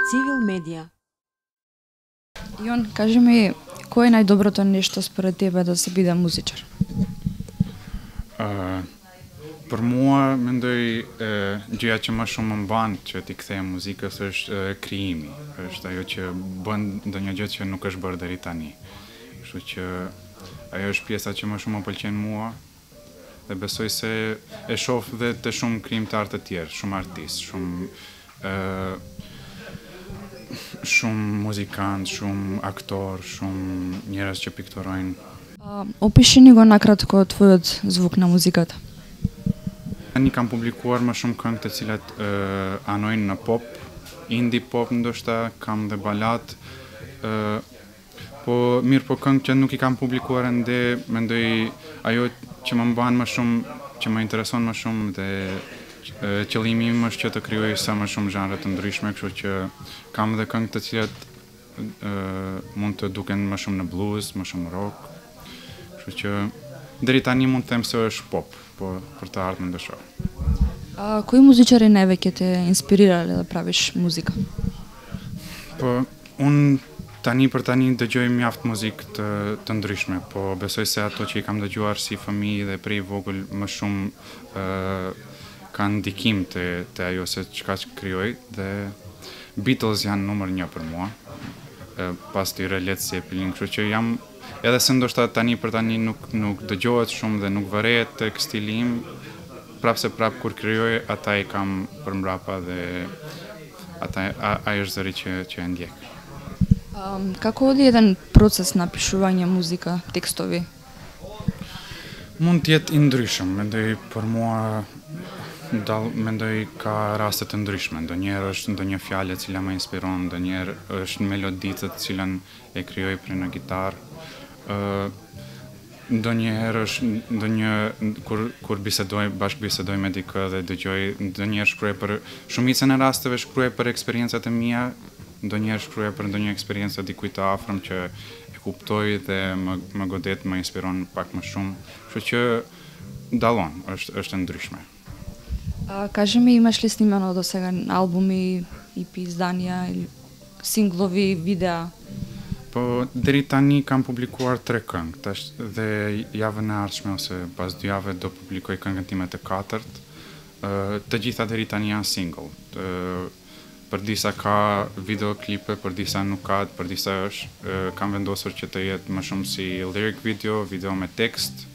Civil Media. Jon, кажи ми, кое е најдоброто нешто според тебе да се биде музичар? Për mua, mendoj gjëja që më shumë më mban që t'i kthej muzikës është krijimi, është ajo që bën ndonjë gjë që nuk është bërë deri tani. Kështu që ajo është pjesa që më shumë më pëlqen mua dhe besoj se e shoh dhe të shumë krijimtarë të tjerë, shumë artistë, shumë muzikantë, shumë aktorë, shumë njerëz që pikturojnë. Опиши ни го накратко твојот звук на музиката. Tani kam publikuar më shumë këngë të cilat anojnë në pop, indie pop ndoshta, kam dhe balad, po mirë po këngë që nuk I kam publikuar ende, mendoj ajo që më mban më shumë, që më intereson më shumë dhe qëllimi im është që të krijoj sa më shumë zhanre të ndryshme, kështu që kam dhe këngë të cilat mund të duken më shumë në blues, më shumë rock, kështu që deri tani mund të them se është pop, po për të ardhmen ndoshta. Кои музичари највеќе те инспирирале да правиш музика? Po, unë për tani dëgjoj mjaft muzikë të ndryshme, po besoj se ato që I kam dëgjuar si fëmijë dhe prej vogël më shumë kanë ndikim te ajo se çka krijoj dhe Beatles janë numër 1 për mua, pas tyre Led Zeppelin, kështu që jam edhe se ndoshta për tani nuk dëgjohet shumë dhe nuk vërehet tek stili im, prapë kur krijoj ata I kam përmbrapa dhe ai është zëri që e ndjek. Како оди еден процес на пишување музика, текстови? Mund të jetë I ndryshëm, mendoj për mua mendoj ka raste të ndryshme, ndonjëherë është ndonjë fjalë e cila më inspiron, ndonjëherë është melodi të cilën e krijoj për në gitarë. Ndonjëherë është kur bashkëbisedoj me dikë dhe dëgjoj, ndonjëherë shkruaj për shumicën e rasteve shkruaj për eksperiencat e mia, ndonjëherë shkruaj për ndonjë eksperiencë të dikujt të afërm që e kuptoj dhe më godet, më inspiron pak më shumë, kështu që dallon, është e ndryshme. Кажи ми, имаш ли снимано до сега албуми, EP, изданија или синглови, видеа? Po, deri tani kam publikuar 3 këngë, dhe javën e ardhshme ose pas 2 javëve do publikoj këngën time të 4. Të gjitha deri tani janë single. Për disa ka videoklipe, për disa nuk ka, për disa kam vendosur që të jetë më shumë si lyric video me tekst.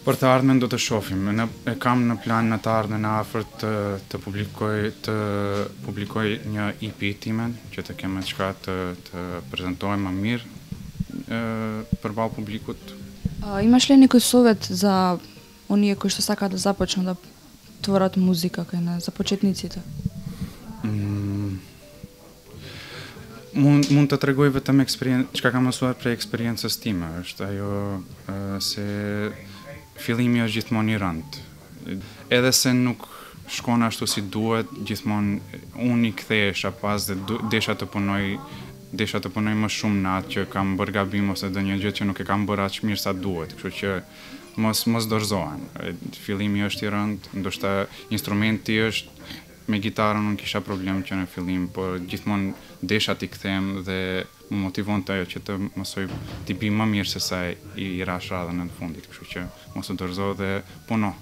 Për të ardhmen do të shohim. E kam në plan në të ardhmen e afërt të publikoj një EP timen, që të kemë çka të prezantohem më mirë përballë publikut. Имаш ли некој совет за оние кои што сакаат да започнат да творат музика за почетниците? Mund të tregoj vetëm çka kam mësuar prej eksperiencës time, është ajo se fillimi është gjithmonë I rëndë. Edhe se nuk shkon ashtu si duhet, gjithmonë unë I kthehesha pas dhe desha të punoj më shumë në atë që kam bërë gabim ose ndonjë gjë që nuk e kam bërë aq mirë sa duhet, kështu që mos dorëzohen. Fillimi është I rëndë, ndoshta instrumenti është me gitarën unë kisha problem që në fillim, por gjithmonë desha t'i kthem dhe më motivon të ajo që të mësoj t'i bi më mirë se sa I rash radhën në fundit, kështu që mos u dorëzo dhe puno.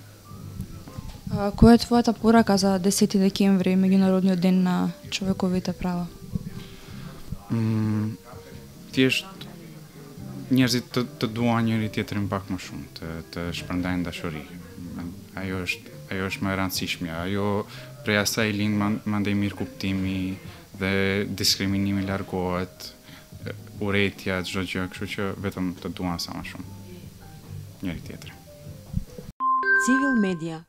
Која е твојата порака за 10 декември, меѓународниот ден на човековите права? Thjesht njerëzit të duan njëri tjetrin pak më shumë, të shpërndajnë dashuri. Ajo është më e rëndësishmja. Ajo prej asaj lind mandej mirë kuptimi dhe diskriminimi largohet, urrejtja, çdo gjë, kështu që vetëm të duan sa më shumë njëri tjetrin. Civil Media.